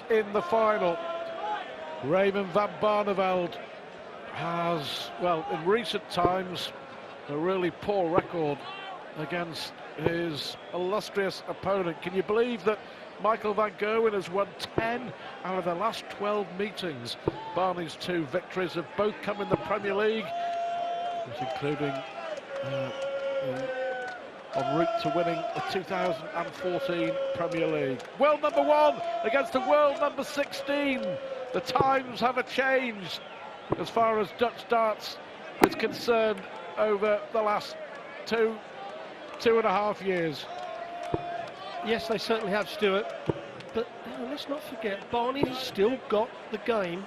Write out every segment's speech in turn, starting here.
in the final. Raymond van Barneveld has, well, in recent times, a really poor record against his illustrious opponent. Can you believe that Michael van Gerwen has won 10 out of the last 12 meetings? Barney's 2 victories have both come in the Premier League, including en route to winning the 2014 Premier League. World number 1 against the world number 16. The times have changed as far as Dutch darts is concerned over the last two and a half years. Yes, they certainly have, Stuart. But let's not forget, Barney has still got the game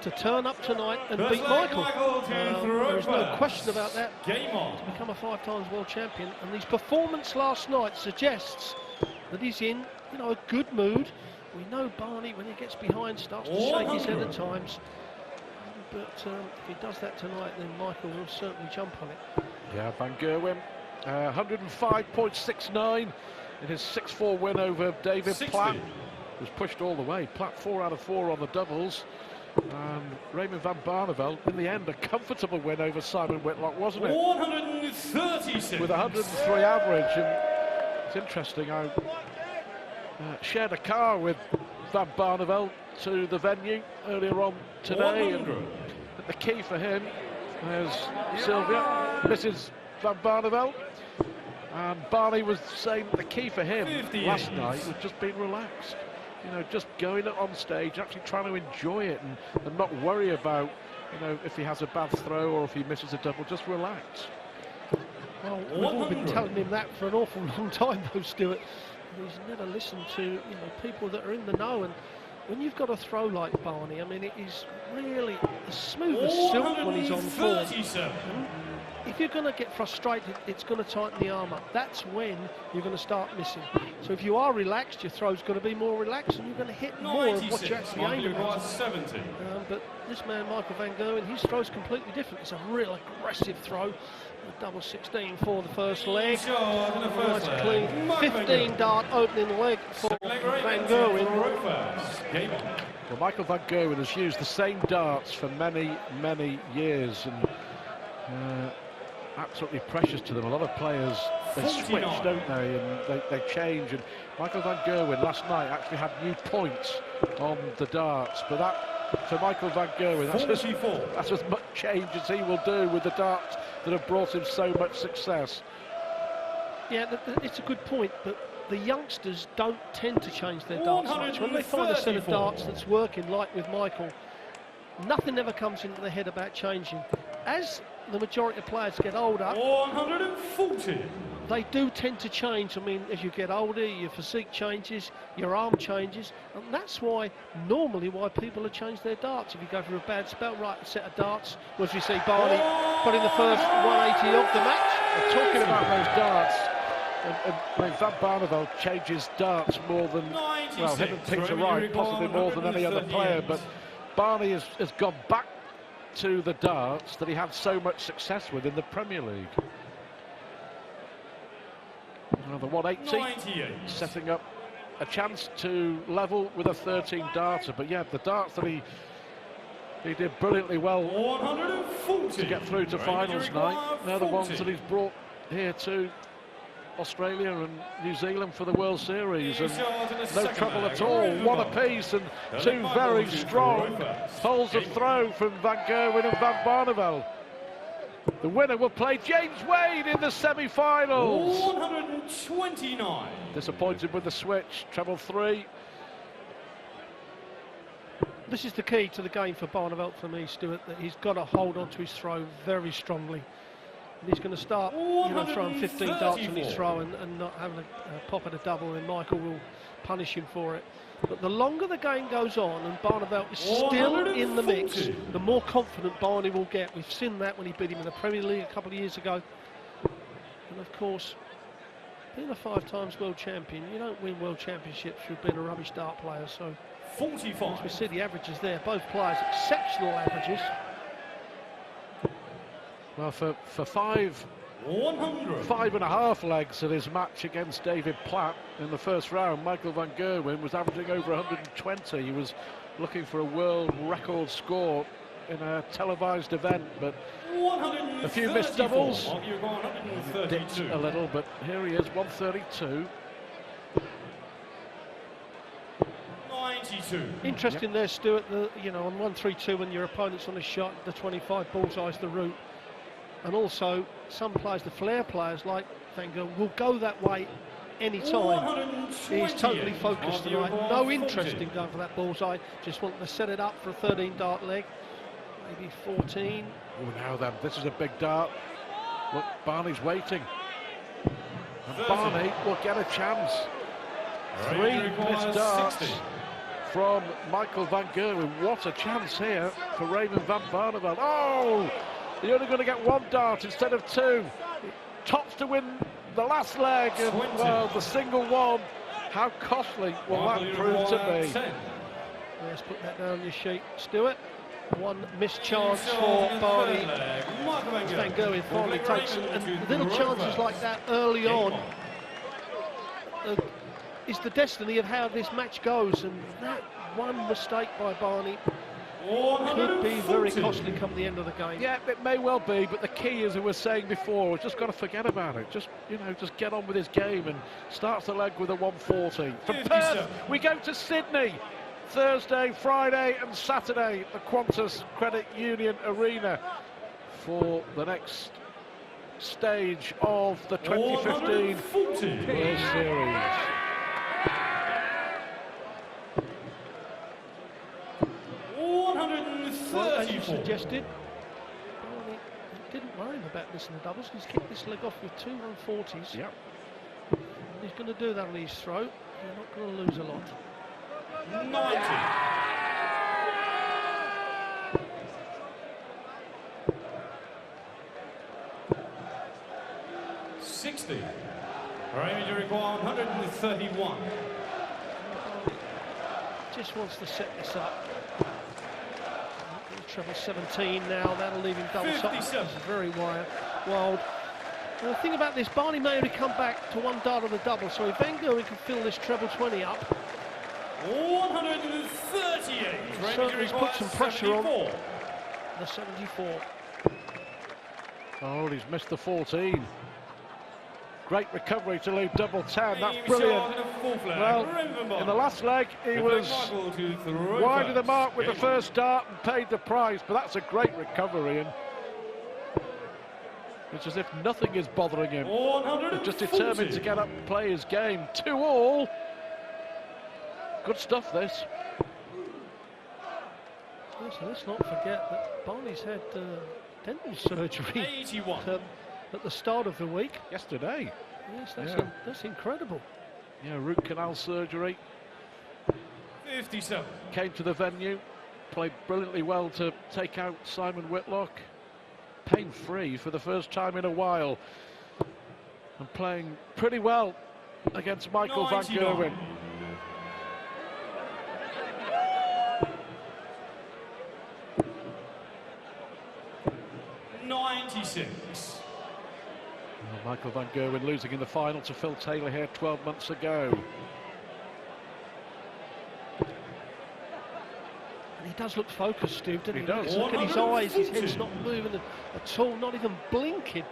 to turn up tonight and beat Michael. There's no question about that. Game on. To become a 5 times world champion, and his performance last night suggests that he's in, a good mood. We know Barney, when he gets behind, starts to shake his head at times. But if he does that tonight, then Michael will certainly jump on it. Yeah, Van Gerwen, 105.69 in his 6-4 win over David 60. Platt. Was pushed all the way. Platt 4 out of 4 on the doubles. And Raymond van Barneveld, in the end, a comfortable win over Simon Whitlock, wasn't it? 136. With 103 average. And it's interesting, I shared a car with van Barneveld to the venue earlier on today. And the key for him is Sylvia, Mrs. van Barneveld. And Barney was saying the key for him last night was just being relaxed. Just going on stage, actually trying to enjoy it and not worry about, if he has a bad throw or if he misses a double, just relax. Well, we've all been telling him that for an awful long time, though, Stuart. He's never listened to, people that are in the know. And when you've got a throw like Barney, I mean, it is really as smooth as silk when he's on form. If you're going to get frustrated, it's going to tighten the arm up. That's when you're going to start missing. So if you are relaxed, your throw's going to be more relaxed, and you're going to hit more of what you're actually aiming at. 70. But this man, Michael van Gerwen, his throw's completely different. It's a real aggressive throw. A double 16 for the first leg. Nice clean 15 dart opening leg for van Gerwen. Well, Michael van Gerwen has used the same darts for many, many years, and absolutely precious to them. A lot of players, they switch, don't they, and they change. And Michael van Gerwen last night actually had new points on the darts, but that, for Michael van Gerwen, that's as much change as he will do with the darts that have brought him so much success. Yeah, it's a good point, but the youngsters don't tend to change their darts much. When they find a set of darts that's working, like with Michael, nothing ever comes into their head about changing. As the majority of players get older, 140. They do tend to change. I mean, as you get older, your physique changes, your arm changes, and that's why people have changed their darts. If you go through a bad spell, right, a set of darts, as you see Barney putting the first 180 of the match. And talking about those darts, Van Barneveld changes darts more than, well, him and Peter Wright, possibly more than any other player, but Barney has gone back to the darts that he had so much success with in the Premier League. Another 180, setting up a chance to level with a 13 darter. But yeah, the darts that he did brilliantly well to get through to finals night. They're the ones that he's brought here to Australia and New Zealand for the World Series, and no trouble at all. One apiece, and two very strong holes of throw from Van Gerwen and Van Barneveld. The winner will play James Wade in the semi-finals. 129. Disappointed with the switch, treble 3. This is the key to the game for Barneveld for me, Stuart, that he's got to hold on to his throw very strongly. And he's going to start, throwing 15 darts on his throw and not having a pop at a double, and Michael will punish him for it. But the longer the game goes on and Barneveld is still in the mix, the more confident Barney will get. We've seen that when he beat him in the Premier League a couple of years ago. And of course, being a 5 times world champion, you don't win world championships through being a rubbish dart player. So 45. As we see the averages there, both players exceptional averages. Well, for 5 5.5 legs in his match against David Platt in the first round. Michael van Gerwen was averaging over 120. He was looking for a world record score in a televised event, but a few missed doubles. Dipped a little, but here he is, 132. 92. Interesting there, Stuart, you know, on 132 when your opponent's on a shot, the 25 bullseye's the route. And also, some players, the flair players like Van Gerwen, will go that way any time. He's totally focused tonight. No interest in going for that bullseye. Just wanting to set it up for a 13 dart leg. Maybe 14. Oh, now then, this is a big dart. Look, Barney's waiting. And Barney will get a chance. 3 missed darts from Michael van Gerwen. What a chance here for Raymond van Barneveld. Oh! You're only going to get 1 dart instead of 2. Tops to win the last leg, and well, the single one. How costly will that prove to be? Let's put that down on your sheet, Stuart. 1 missed chance for Barney. Van Gerwen finally takes, and little chances like that early on is the destiny of how this match goes, and that one mistake by Barney could be very costly come the end of the game. Yeah, it may well be, but the key, as we were saying before, we've just got to forget about it. Just, you know, just get on with his game, and starts the leg with a 140. From Perth, we go to Sydney. Thursday, Friday and Saturday, the Qantas Credit Union Arena for the next stage of the 2015 World Series. Well, as you suggested, Barney didn't worry about this in the doubles. He's kicked this leg off with 2 140s. Yep. He's going to do that on his throw. You're not going to lose a lot. 90. 60. Range required 131. Just wants to set this up. Treble 17 now, that'll leave him double top. This is very wild. And the thing about this, Barney may only come back to 1 dart on the double, so if Van Gerwen can fill this treble 20 up, 138. Certainly put some pressure on the 74. Oh, he's missed the 14. Great recovery to leave double 10. That's brilliant. Well, in the last leg, he was wide of the mark with the first dart and paid the price, but that's a great recovery, and it's as if nothing is bothering him. He's just determined to get up and play his game. 2-all. Good stuff, this. So let's not forget that Barney's had dental surgery 81. At the start of the week. Yesterday. Yes, that's incredible. Yeah, root canal surgery. 57. Came to the venue, played brilliantly well to take out Simon Whitlock. Pain-free for the first time in a while. And playing pretty well against Michael van Gerwen. 96. Well, Michael van Gerwen losing in the final to Phil Taylor here 12 months ago. And he does look focused, Steve, doesn't he? He does. Look at his eyes, his head's not moving at all, not even blinking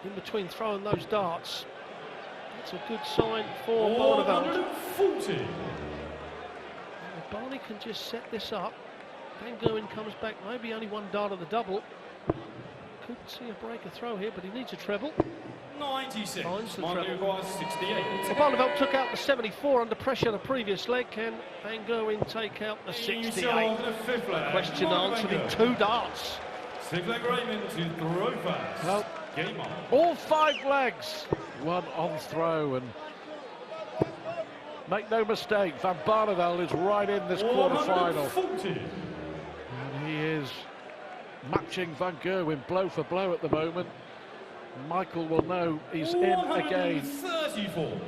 in between throwing those darts. That's a good sign for Barneveld. 140. Barney can just set this up. Van Gerwen comes back, maybe only 1 dart of the double. Could see a breaker throw here, but he needs a treble. 96. Finds the Barney treble. requires 68. So Barneveld took out the 74 under pressure the previous leg. Can Van Gerwen take out the 68? The fifth leg. Question answered in 2 darts. 6th leg Raymond to throw fast. Well, Game on. all 5 legs, 1 on throw, and make no mistake, Van Barneveld is right in this quarter-final. 140. And he is matching Van Gerwen blow for blow at the moment. Michael will know he's in again. 134.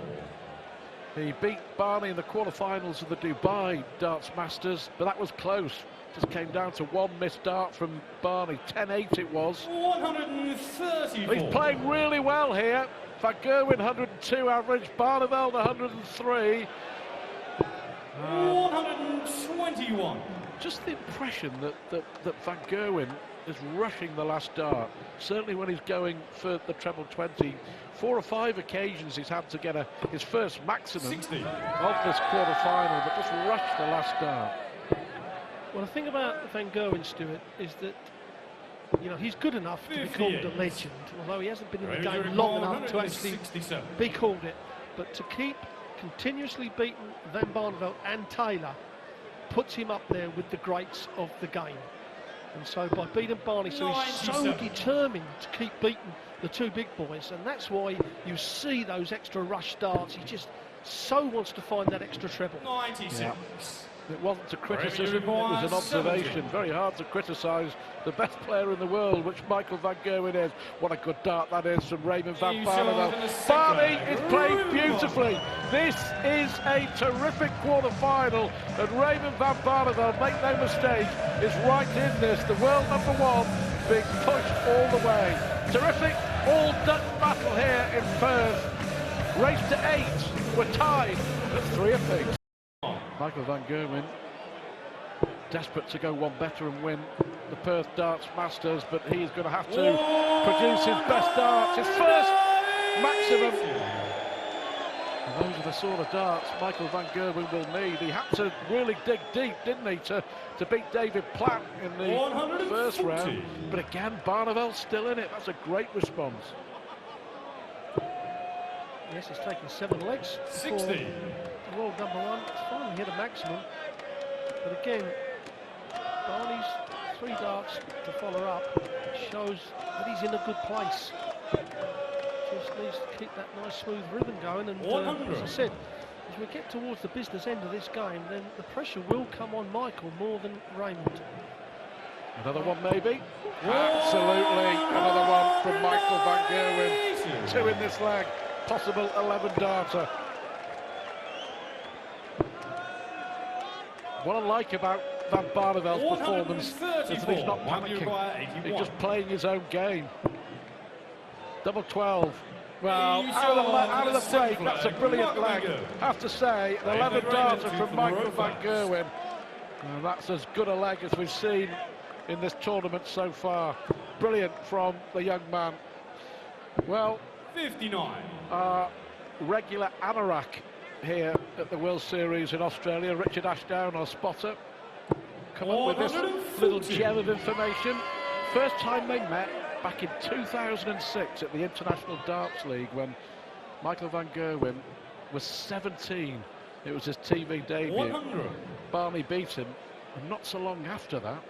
He beat Barney in the quarterfinals of the Dubai Darts Masters, but that was close. Just came down to one missed dart from Barney. 10-8 it was. 134. He's playing really well here. Van Gerwen 102 average, Barneveld 103. 121. Just the impression that Van Gerwen is rushing the last dart. Certainly when he's going for the treble 20. 4 or 5 occasions he's had to get his first maximum 60. of this quarter-final, but just rushed the last dart. Well, the thing about Van Gerwen, Stuart, is that he's good enough to be called a legend, although he hasn't been in the game long enough to actually be called it. But to keep continuously beating Van Barneveld and Taylor puts him up there with the greats of the game. And so by beating Barney, so he's so determined to keep beating the two big boys, and that's why you see those extra rush darts. He just so wants to find that extra treble. 96. Yeah. It wasn't a criticism, it was an observation. Very hard to criticise the best player in the world, which Michael Van Gerwen is. What a good dart that is from Raymond van Barneveld. Barney is playing beautifully. This is a terrific quarter-final, and Raymond van Barneveld, make no mistake, is right in this. The world #1 being pushed all the way. Terrific all-Dutch battle here in Perth. Race to 8. We're tied at 3 apiece. Michael Van Gerwen, desperate to go one better and win the Perth Darts Masters, but he's going to have to produce his best darts, his first maximum. And those are the sort of darts Michael Van Gerwen will need. He had to really dig deep, didn't he, to beat David Platt in the first round. But again, Barneveld's still in it. That's a great response. Yes, it's taken 7 legs. 60. World #1, it's finally hit a maximum, but again, Barney's 3 darts to follow up shows that he's in a good place. Just needs to keep that nice smooth rhythm going, and as I said, as we get towards the business end of this game, then the pressure will come on Michael more than Raymond. Another one maybe? Absolutely, another one from Michael Van Gerwen. 2 in this leg, possible 11 darter. What I like about Van Barneveld's performance is that he's not panicking. He's just playing his own game. Double 12. Well, out of the break, that's a brilliant leg. I have to say, an 11 darter from Michael Van Gerwen. That's as good a leg as we've seen in this tournament so far. Brilliant from the young man. Well, 59. Regular anorak here at the World Series in Australia, Richard Ashdown, our spotter, come up with this little gem of information. First time they met back in 2006 at the International Darts League, when Michael Van Gerwen was 17. It was his TV debut. 100. Barney beat him, and not so long after that,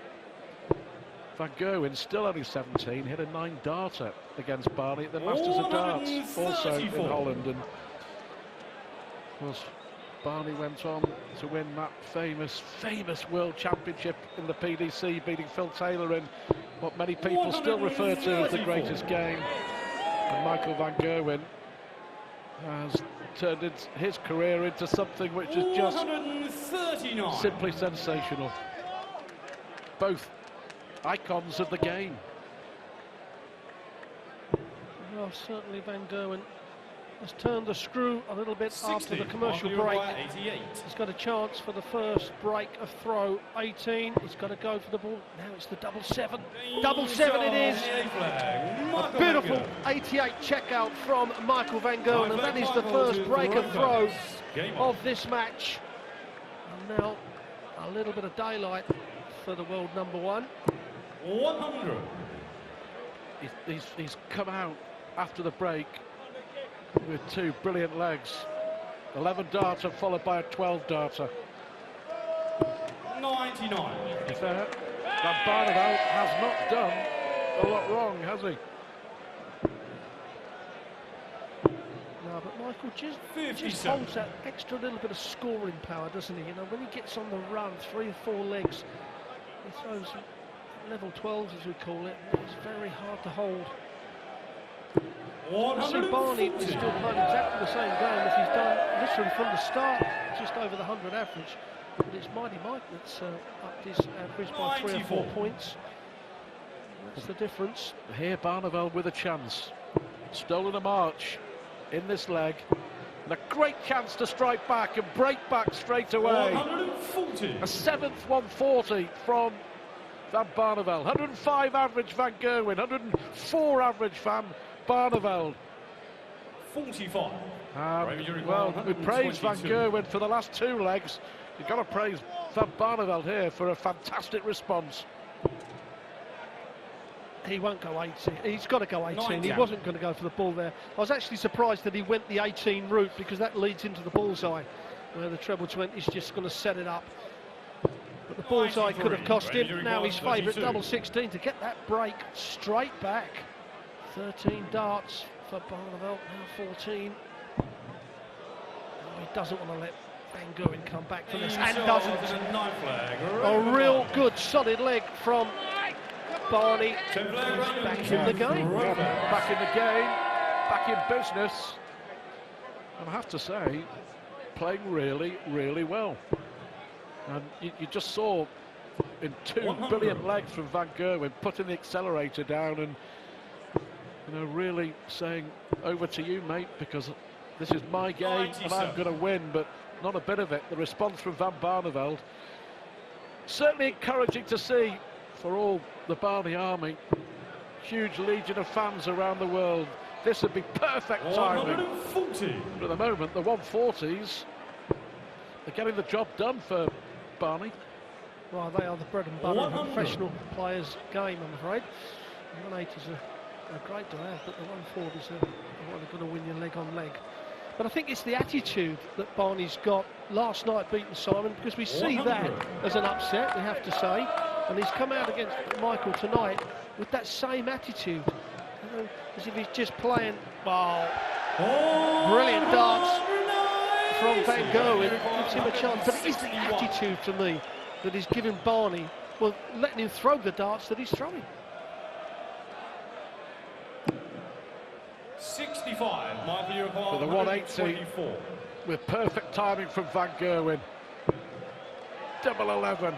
Van Gerwen, still only 17, hit a 9 darter against Barney at the Masters of Darts, also in Holland. And of course, Barney went on to win that famous World Championship in the PDC, beating Phil Taylor in what many people still refer to as the greatest game. And Michael Van Gerwen has turned his career into something which is just simply sensational. Both icons of the game. Well, certainly Van Gerwen has turned the screw a little bit after the commercial break. He's got a chance for the first break of throw. 18, he's got to go for the ball. Now it's the double 7. Double 7 it is. A beautiful 88 checkout from Michael Van Gerwen, and that is the first break of throw of this match. And now a little bit of daylight for the world #1. 100. He's come out after the break with 2 brilliant legs. 11 darter followed by a 12 darter. 99. Is there? Van Barneveld has not done a lot wrong, has he? No, but Michael just holds that extra little bit of scoring power, doesn't he? You know, when he gets on the run, 3 or 4 legs, he throws level 12s, as we call it. It's very hard to hold. See, Barney is still playing exactly the same game as he's done literally from the start, just over the 100 average. But it's Mighty Mike that's upped his average by 3 or 4 points. That's the difference. Here, Barneveld with a chance. Stolen a march in this leg. And a great chance to strike back and break back straight away. 140. A 7th 140 from Van Barneveld. 105 average Van Gerwen. 104 average Van Barneveld. 45. Well, we praised Van Gerwen for the last 2 legs. You've got to praise Van Barneveld here for a fantastic response. He won't go 18. He's got to go 18. He down. wasn't going to go for the ball there. I was actually surprised that he went the 18 route, because that leads into the bullseye, where the treble 20 is just going to set it up. But the bullseye could have cost him. Now his favourite double 16 to get that break straight back. 13 darts for Barneveld, now 14. Oh, he doesn't want to let Van Gerwen come back from this, and doesn't. A real good solid leg from Barney. Back in the game. Back in the game, back in business. And I have to say, playing really, really well. And you just saw in 2 brilliant legs from Van Gerwen putting the accelerator down and, you know, really saying, over to you, mate, because this is my game and I'm going to win. But not a bit of it. The response from Van Barneveld, certainly encouraging to see for all the Barney army. Huge legion of fans around the world. This would be perfect timing. 140. But at the moment, the 140s are getting the job done for Barney. Well, they are the bread and butter of a professional players' game, I'm afraid. The 180s are great to have, but the 140s are what are going to win you leg on leg. But I think it's the attitude that Barney's got last night beating Simon, because we see that as an upset, we have to say. And he's come out against Michael tonight with that same attitude, you know, as if he's just playing. Oh, brilliant darts from Van Gerwen, gives him a chance. But it is the attitude, to me, that is giving Barney, well, letting him throw the darts that he's throwing. 65. Michael For the 180 with perfect timing from Van Gerwen. Double 11.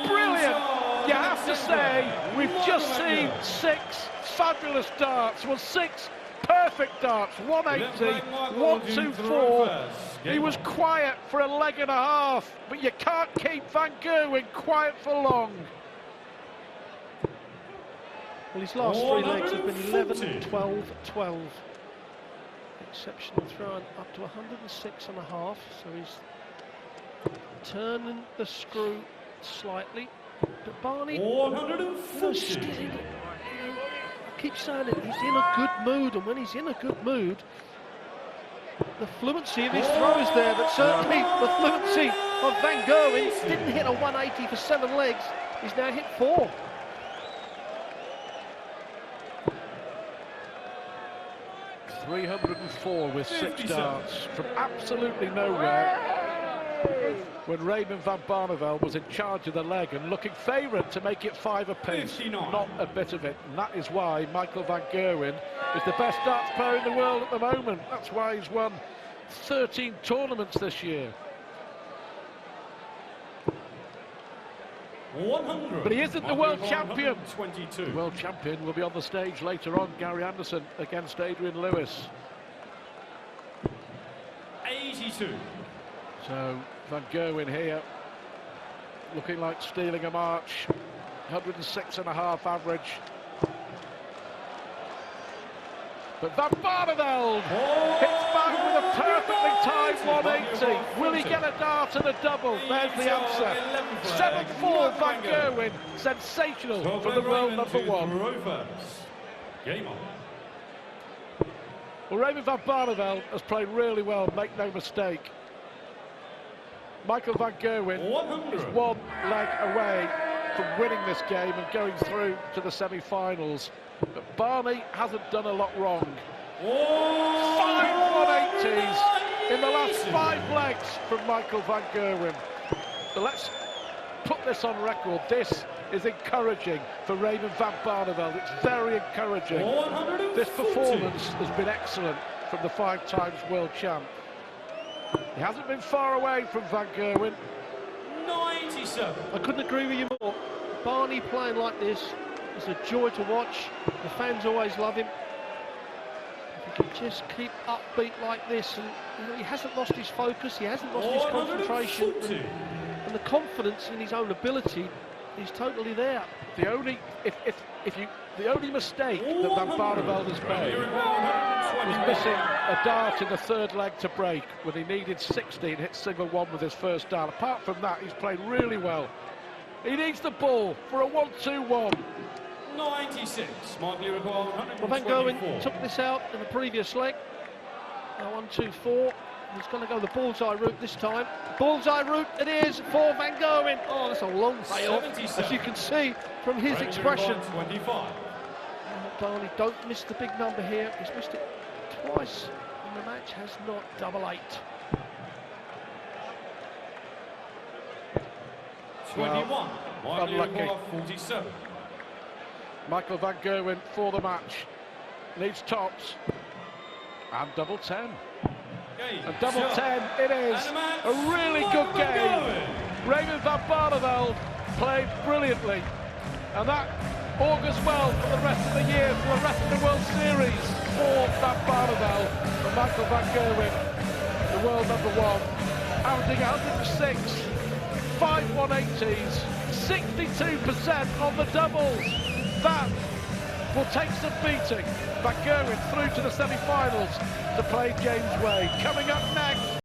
Brilliant! You have to say, we've just seen 6 fabulous darts. Well, 6 perfect darts. 180, 124. He was quiet for a leg and a half, but you can't keep Van Gerwen quiet for long. Well, his last 3 legs have been 11, 12, 12. Exceptional throwing up to 106 and a half, so he's turning the screw slightly. But Barney, 140. I keep saying it, he's in a good mood, and when he's in a good mood, the fluency of his throw is there, but certainly the fluency of Van Gerwen. Didn't hit a 180 for 7 legs, he's now hit 4. .304 with 6 darts from absolutely nowhere, when Raymond Van Barneveld was in charge of the leg and looking favourite to make it 5 apiece. 59. Not a bit of it, and that is why Michael Van Gerwen is the best darts player in the world at the moment. That's why he's won 13 tournaments this year. 100. But he isn't the world champion. 22. The world champion will be on the stage later on, Gary Anderson against Adrian Lewis. 82. So Van Gerwen here, looking like stealing a march. 106 and a half average. But Van Barneveld hits back with a perfectly timed 180. Will he get a dart and a double? There's the answer. 7-4 Van Gerwen. Sensational for the world number 1. Game on. Well, Raymond Van Barneveld has played really well, make no mistake. Michael Van Gerwen is 1 leg away from winning this game and going through to the semi-finals. But Barney hasn't done a lot wrong. 5 180s in the last 5 legs from Michael Van Gerwen. So let's put this on record. This is encouraging for Raymond van Barneveld. It's very encouraging. 140. This performance has been excellent from the 5 times world champ. He hasn't been far away from Van Gerwen. 97. I couldn't agree with you more. Barney playing like this is a joy to watch. The fans always love him. If he can just keep upbeat like this, and you know, he hasn't lost his focus, he hasn't lost his concentration, and the confidence in his own ability is totally there. The only the only mistake that Van Barneveld has made was missing a dart in the 3rd leg to break when he needed 16, hit single 1 with his first dart. Apart from that, he's played really well. He needs the ball for a 1-2-1. 96. Michael, you require 124. Well, Van Gerwen took this out in the previous leg. Now 1-2-4. He's going to go the bullseye route this time. Bullseye route it is for Van Gerwen. Oh, that's a long payoff, as you can see from his expression. 25. Barney, don't miss the big number here. He's missed it twice, and the match has not double 8. 21. Michael, you unlucky. require 47. Michael Van Gerwen for the match. Needs tops. And double 10. And double 10 it is. A really good game. Raymond van Barneveld played brilliantly. And that augurs well for the rest of the year, for the rest of the World Series for Van Barneveld. And Michael Van Gerwen, the world #1, averaging 106, 5 180s, 62% on the doubles. That will take some beating. Van Gerwen through to the semi-finals to play James Way. Coming up next,